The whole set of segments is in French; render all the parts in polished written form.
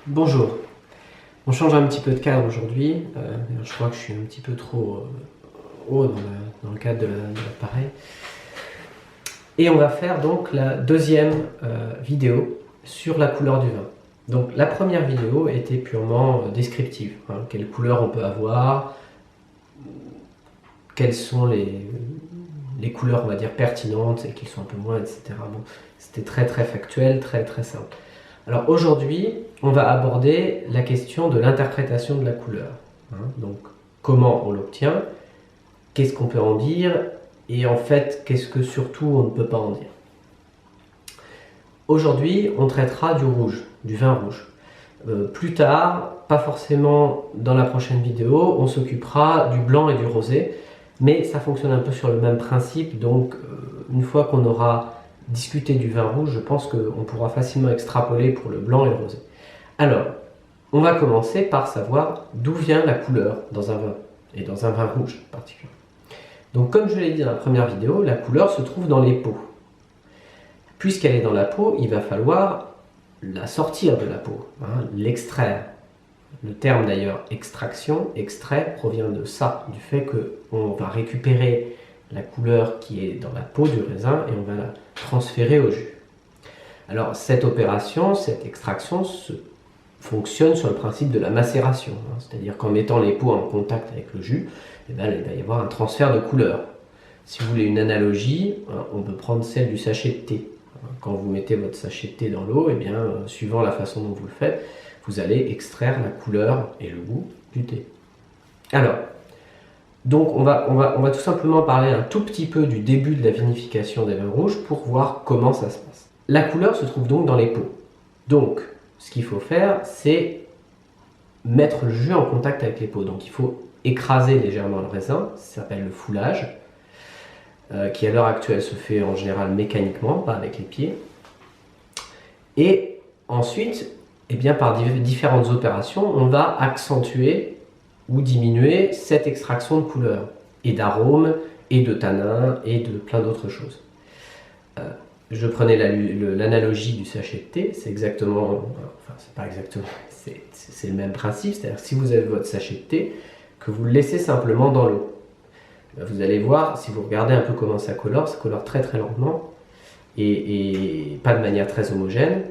Bonjour, on change un petit peu de cadre aujourd'hui. Je crois que je suis un petit peu trop haut dans le cadre de l'appareil. Et on va faire donc la deuxième vidéo sur la couleur du vin. Donc la première vidéo était purement descriptive. Quelles couleurs on peut avoir, quelles sont les couleurs, on va dire, pertinentes, celles qui sont un peu moins, etc. Bon, c'était très factuel, très simple. Alors aujourd'hui, on va aborder la question de l'interprétation de la couleur. Donc, comment on l'obtient, qu'est-ce qu'on peut en dire, et en fait, qu'est-ce que surtout on ne peut pas en dire. Aujourd'hui, on traitera du rouge, du vin rouge. Plus tard, pas forcément dans la prochaine vidéo, on s'occupera du blanc et du rosé, mais ça fonctionne un peu sur le même principe, donc une fois qu'on aura discuté du vin rouge, je pense qu'on pourra facilement extrapoler pour le blanc et le rosé. Alors, on va commencer par savoir d'où vient la couleur dans un vin, et dans un vin rouge en particulier. Donc comme je l'ai dit dans la première vidéo, la couleur se trouve dans les peaux. Puisqu'elle est dans la peau, il va falloir la sortir de la peau, l'extraire. Le terme d'ailleurs extraction, extrait, provient de ça, du fait qu'on va récupérer la couleur qui est dans la peau du raisin et on va la transférer au jus. Alors cette opération, cette extraction fonctionne sur le principe de la macération, c'est-à-dire qu'en mettant les peaux en contact avec le jus, il va y avoir un transfert de couleur. Si vous voulez une analogie, on peut prendre celle du sachet de thé. Quand vous mettez votre sachet de thé dans l'eau, suivant la façon dont vous le faites, vous allez extraire la couleur et le goût du thé. Alors, donc on va tout simplement parler un tout petit peu du début de la vinification des vins rouges pour voir comment ça se passe. La couleur se trouve donc dans les peaux. Donc, ce qu'il faut faire, c'est mettre le jus en contact avec les peaux. Donc il faut écraser légèrement le raisin, ça s'appelle le foulage, qui à l'heure actuelle se fait en général mécaniquement, pas avec les pieds. Et ensuite, par différentes opérations, on va accentuer ou diminuer cette extraction de couleur, et d'arômes, et de tanins, et de plein d'autres choses. Je prenais l'analogie du sachet de thé, c'est exactement, enfin c'est pas exactement, c'est le même principe, c'est-à-dire si vous avez votre sachet de thé, que vous le laissez simplement dans l'eau. Vous allez voir, si vous regardez un peu comment ça colore très lentement, et pas de manière très homogène.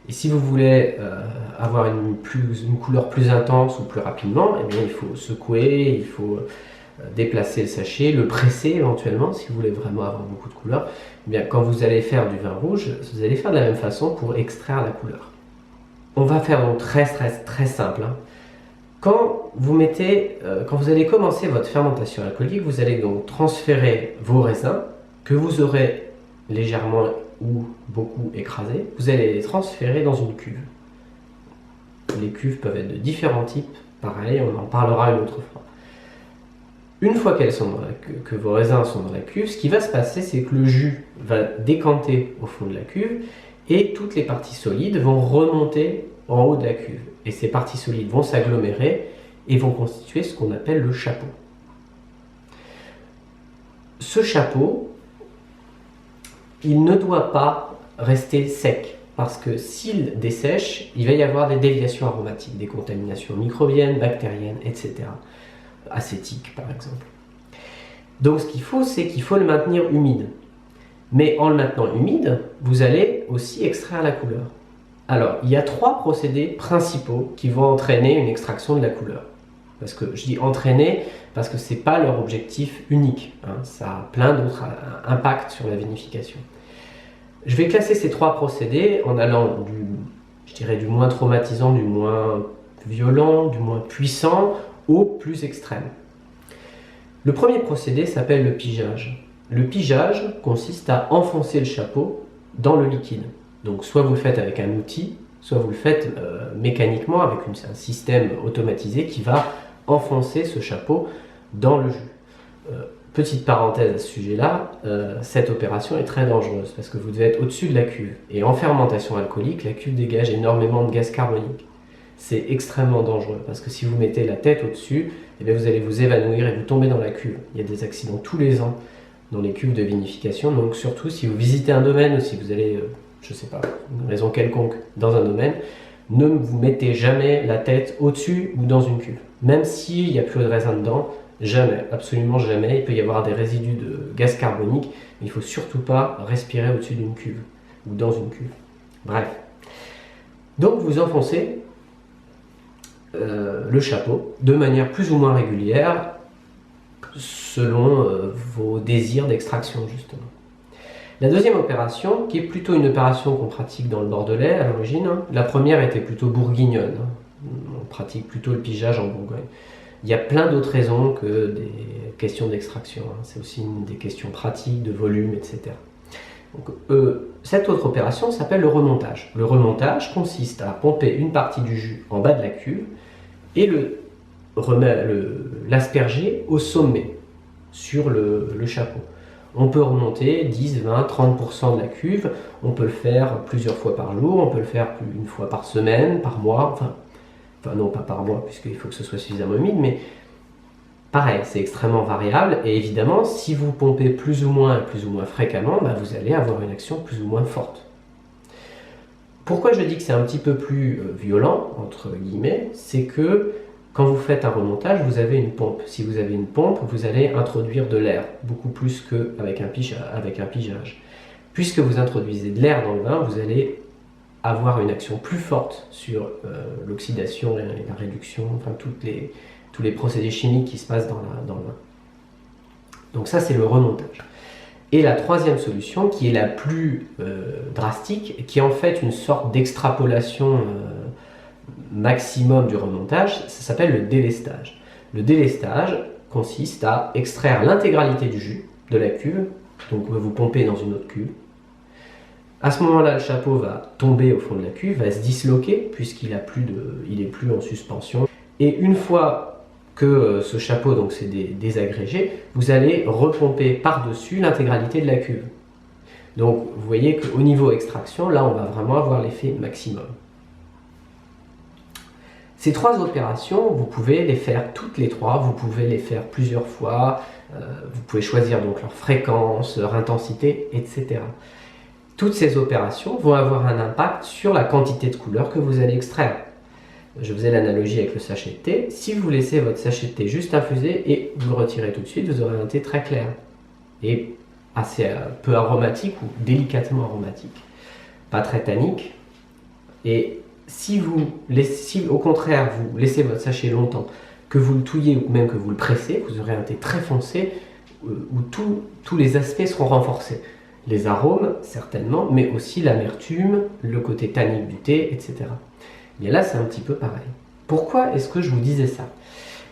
Et si vous voulez avoir une couleur plus intense ou plus rapidement, il faut secouer, il faut déplacer le sachet, le presser éventuellement si vous voulez vraiment avoir beaucoup de couleur. Quand vous allez faire du vin rouge, vous allez faire de la même façon pour extraire la couleur. On va faire donc très simple. Quand vous allez commencer votre fermentation alcoolique, vous allez donc transférer vos raisins que vous aurez légèrement ou beaucoup écrasés. Vous allez les transférer dans une cuve. Les cuves peuvent être de différents types. Pareil, on en parlera une autre fois. Une fois que vos raisins sont dans la cuve, ce qui va se passer, c'est que le jus va décanter au fond de la cuve et toutes les parties solides vont remonter en haut de la cuve. Et ces parties solides vont s'agglomérer et vont constituer ce qu'on appelle le chapeau. Ce chapeau, il ne doit pas rester sec, parce que s'il dessèche, il va y avoir des déviations aromatiques, des contaminations microbiennes, bactériennes, etc. Acétiques par exemple. Donc ce qu'il faut, c'est qu'il faut le maintenir humide. Mais en le maintenant humide, vous allez aussi extraire la couleur. Alors, il y a 3 procédés principaux qui vont entraîner une extraction de la couleur. Parce que je dis entraîner, parce que ce n'est pas leur objectif unique. Ça a plein d'autres impacts sur la vinification. Je vais classer ces 3 procédés en allant du moins traumatisant, du moins violent, du moins puissant, au plus extrême. Le premier procédé s'appelle le pigeage. Le pigeage consiste à enfoncer le chapeau dans le liquide. Donc soit vous le faites avec un outil, soit vous le faites mécaniquement avec un système automatisé qui va enfoncer ce chapeau dans le jus. Petite parenthèse à ce sujet-là, cette opération est très dangereuse parce que vous devez être au-dessus de la cuve. Et en fermentation alcoolique, la cuve dégage énormément de gaz carbonique. C'est extrêmement dangereux parce que si vous mettez la tête au-dessus, vous allez vous évanouir et vous tomber dans la cuve. Il y a des accidents tous les ans dans les cuves de vinification, donc surtout si vous visitez un domaine ou si vous allez, je ne sais pas, une raison quelconque dans un domaine, ne vous mettez jamais la tête au-dessus ou dans une cuve. Même s'il n'y a plus de raisin dedans, jamais, absolument jamais. Il peut y avoir des résidus de gaz carbonique, mais il ne faut surtout pas respirer au-dessus d'une cuve ou dans une cuve. Bref. Donc vous enfoncez le chapeau de manière plus ou moins régulière selon vos désirs d'extraction justement. La deuxième opération, qui est plutôt une opération qu'on pratique dans le Bordelais à l'origine, la première était plutôt bourguignonne, on pratique plutôt le pigeage en Bourgogne. Il y a plein d'autres raisons que des questions d'extraction, c'est aussi des questions pratiques, de volume, etc. Donc, cette autre opération s'appelle le remontage. Le remontage consiste à pomper une partie du jus en bas de la cuve et l'asperger au sommet, sur le chapeau. On peut remonter 10, 20, 30% de la cuve, on peut le faire plusieurs fois par jour, on peut le faire une fois par semaine, par mois, enfin non pas par mois puisqu'il faut que ce soit suffisamment humide, mais pareil, c'est extrêmement variable et évidemment si vous pompez plus ou moins fréquemment, vous allez avoir une action plus ou moins forte. Pourquoi je dis que c'est un petit peu plus violent, entre guillemets, c'est que quand vous faites un remontage, vous avez une pompe. Si vous avez une pompe, vous allez introduire de l'air, beaucoup plus qu'avec un pigeage. Puisque vous introduisez de l'air dans le vin, vous allez avoir une action plus forte sur l'oxydation et la réduction, enfin tous les procédés chimiques qui se passent dans le vin. Donc ça, c'est le remontage. Et la troisième solution, qui est la plus drastique, qui est en fait une sorte d'extrapolation maximum du remontage, ça s'appelle le délestage. Le délestage consiste à extraire l'intégralité du jus de la cuve, donc vous pompez dans une autre cuve. À ce moment-là, le chapeau va tomber au fond de la cuve, va se disloquer puisqu'il est plus en suspension. Et une fois que ce chapeau s'est désagrégé, vous allez repomper par-dessus l'intégralité de la cuve. Donc vous voyez qu'au niveau extraction, là on va vraiment avoir l'effet maximum. Ces trois opérations, vous pouvez les faire toutes les trois, vous pouvez les faire plusieurs fois, vous pouvez choisir donc leur fréquence, leur intensité, etc. Toutes ces opérations vont avoir un impact sur la quantité de couleur que vous allez extraire. Je faisais l'analogie avec le sachet de thé. Si vous laissez votre sachet de thé juste infuser et vous le retirez tout de suite, vous aurez un thé très clair et assez peu aromatique ou délicatement aromatique, pas très tannique. Et si au contraire vous laissez votre sachet longtemps, que vous le touillez ou même que vous le pressez, vous aurez un thé très foncé où tous les aspects seront renforcés. Les arômes, certainement, mais aussi l'amertume, le côté tannique du thé, etc. Bien là, c'est un petit peu pareil. Pourquoi est-ce que je vous disais ça?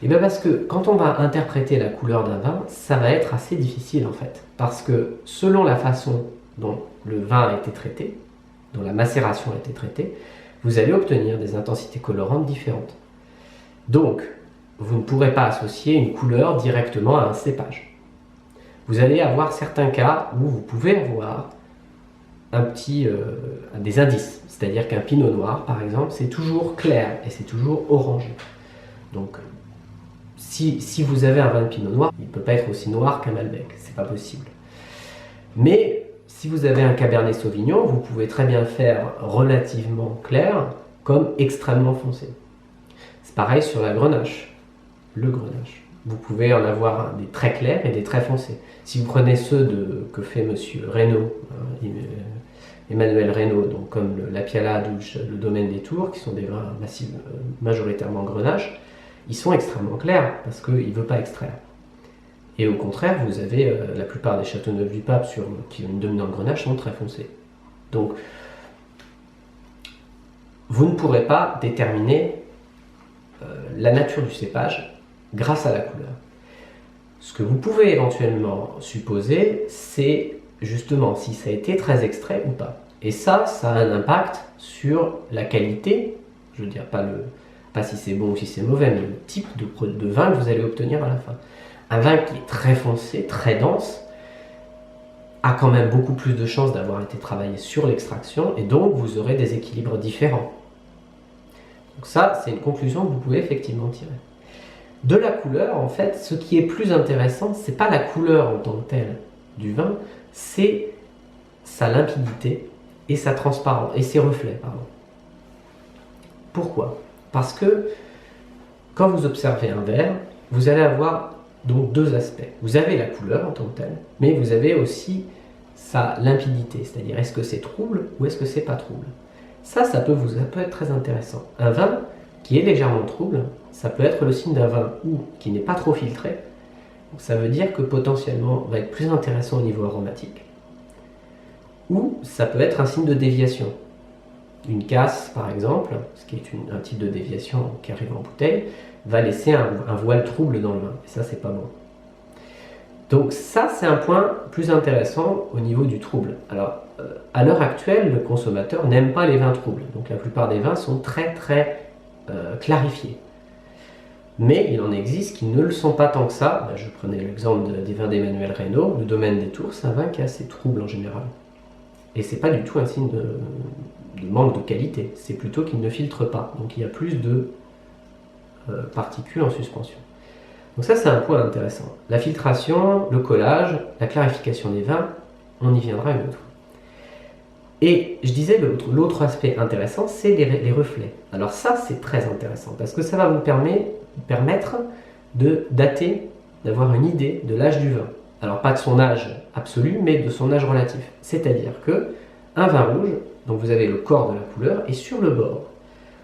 Et bien parce que quand on va interpréter la couleur d'un vin, ça va être assez difficile en fait. Parce que selon la façon dont le vin a été traité, dont la macération a été traitée, vous allez obtenir des intensités colorantes différentes. Donc, vous ne pourrez pas associer une couleur directement à un cépage. Vous allez avoir certains cas où vous pouvez avoir des indices. C'est-à-dire qu'un pinot noir, par exemple, c'est toujours clair et c'est toujours orangé. Donc, si vous avez un vin de pinot noir, il ne peut pas être aussi noir qu'un malbec, c'est pas possible. Mais si vous avez un cabernet sauvignon, vous pouvez très bien le faire relativement clair comme extrêmement foncé. C'est pareil sur la grenache, le grenache. Vous pouvez en avoir des très clairs et des très foncés. Si vous prenez ceux que fait Monsieur Reynaud, Emmanuel Reynaud, donc comme la Piala Douce, le Domaine des Tours, qui sont des vins majoritairement grenache, ils sont extrêmement clairs parce qu'il ne veut pas extraire. Et au contraire, vous avez la plupart des Châteauneuf du Pape qui ont une dominante grenache sont très foncés. Donc, vous ne pourrez pas déterminer la nature du cépage grâce à la couleur. Ce que vous pouvez éventuellement supposer, c'est justement si ça a été très extrait ou pas. Et ça a un impact sur la qualité, je veux dire pas si c'est bon ou si c'est mauvais, mais le type de vin que vous allez obtenir à la fin. Un vin qui est très foncé, très dense, a quand même beaucoup plus de chances d'avoir été travaillé sur l'extraction et donc vous aurez des équilibres différents. Donc ça, c'est une conclusion que vous pouvez effectivement tirer. De la couleur, en fait, ce qui est plus intéressant, c'est pas la couleur en tant que telle du vin, c'est sa limpidité et sa transparence, et ses reflets, pardon. Pourquoi? Parce que quand vous observez un verre, vous allez avoir donc deux aspects. Vous avez la couleur en tant que telle, mais vous avez aussi sa limpidité, c'est-à-dire est-ce que c'est trouble ou est-ce que c'est pas trouble. Ça peut être très intéressant. Un vin qui est légèrement trouble, ça peut être le signe d'un vin ou qui n'est pas trop filtré. Donc ça veut dire que potentiellement va être plus intéressant au niveau aromatique. Ou ça peut être un signe de déviation. Une casse, par exemple, ce qui est un type de déviation qui arrive en bouteille, va laisser un voile trouble dans le vin. Et ça, c'est pas bon. Donc ça, c'est un point plus intéressant au niveau du trouble. Alors, à l'heure actuelle, le consommateur n'aime pas les vins troubles. Donc la plupart des vins sont très clarifiés. Mais il en existe qui ne le sont pas tant que ça. Je prenais l'exemple des vins d'Emmanuel Reynaud. Le Domaine des Tours, c'est un vin qui est assez trouble en général. Et c'est pas du tout un signe de manque de qualité. C'est plutôt qu'il ne filtre pas. Donc il y a plus de particules en suspension. Donc ça, c'est un point intéressant. La filtration, le collage, la clarification des vins, on y viendra une autre fois. Et je disais, l'autre aspect intéressant, c'est les reflets. Alors ça, c'est très intéressant, parce que ça va vous permettre de dater, d'avoir une idée de l'âge du vin. Alors pas de son âge absolu, mais de son âge relatif. C'est-à-dire que un vin rouge, donc vous avez le corps de la couleur, et sur le bord,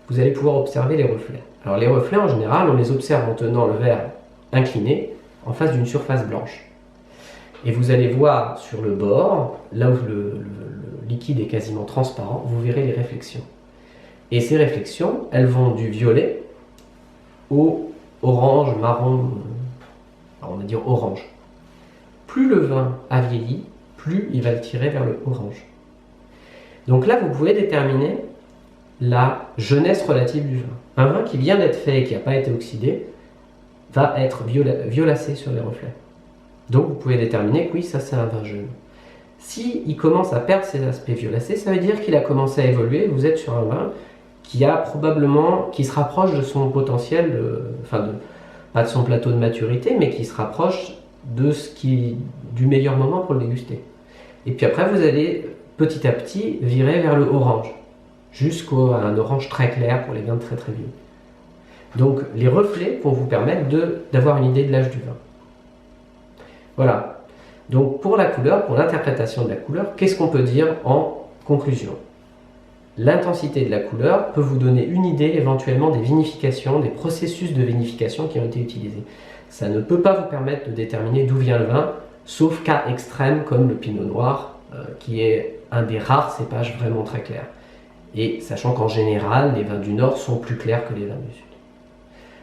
vous allez pouvoir observer les reflets. Alors les reflets, en général, on les observe en tenant le verre incliné en face d'une surface blanche. Et vous allez voir sur le bord, là où le liquide est quasiment transparent, vous verrez les réflexions. Et ces réflexions, elles vont du violet au orange, marron, on va dire orange. Plus le vin a vieilli, plus il va le tirer vers le orange. Donc là, vous pouvez déterminer la jeunesse relative du vin. Un vin qui vient d'être fait et qui n'a pas été oxydé va être violacé sur les reflets. Donc vous pouvez déterminer que oui, ça c'est un vin jeune. Si il commence à perdre ses aspects violacés, ça veut dire qu'il a commencé à évoluer. Vous êtes sur un vin qui se rapproche de son potentiel, pas de son plateau de maturité, mais qui se rapproche du meilleur moment pour le déguster. Et puis après, vous allez petit à petit virer vers le orange, jusqu'à un orange très clair pour les vins très vieux. Donc les reflets vont vous permettre d'avoir une idée de l'âge du vin. Voilà. Donc pour la couleur, pour l'interprétation de la couleur, qu'est-ce qu'on peut dire en conclusion? L'intensité de la couleur peut vous donner une idée éventuellement des vinifications, des processus de vinification qui ont été utilisés. Ça ne peut pas vous permettre de déterminer d'où vient le vin, sauf cas extrêmes comme le pinot noir, qui est un des rares cépages vraiment très clairs. Et sachant qu'en général, les vins du Nord sont plus clairs que les vins du Sud.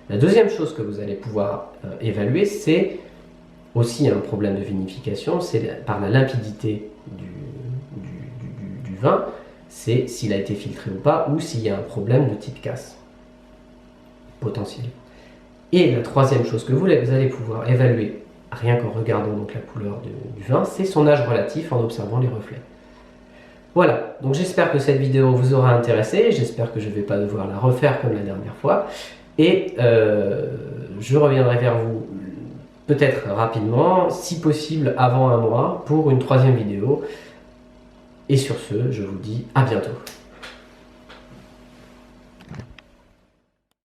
La deuxième chose que vous allez pouvoir évaluer, c'est aussi un problème de vinification, c'est par la limpidité du vin, c'est s'il a été filtré ou pas, ou s'il y a un problème de type casse potentiel. Et la troisième chose que vous allez pouvoir évaluer, rien qu'en regardant donc la couleur du vin, c'est son âge relatif en observant les reflets. Voilà, donc j'espère que cette vidéo vous aura intéressé, j'espère que je ne vais pas devoir la refaire comme la dernière fois, et je reviendrai vers vous peut-être rapidement, si possible avant un mois, pour une troisième vidéo. Et sur ce, je vous dis à bientôt.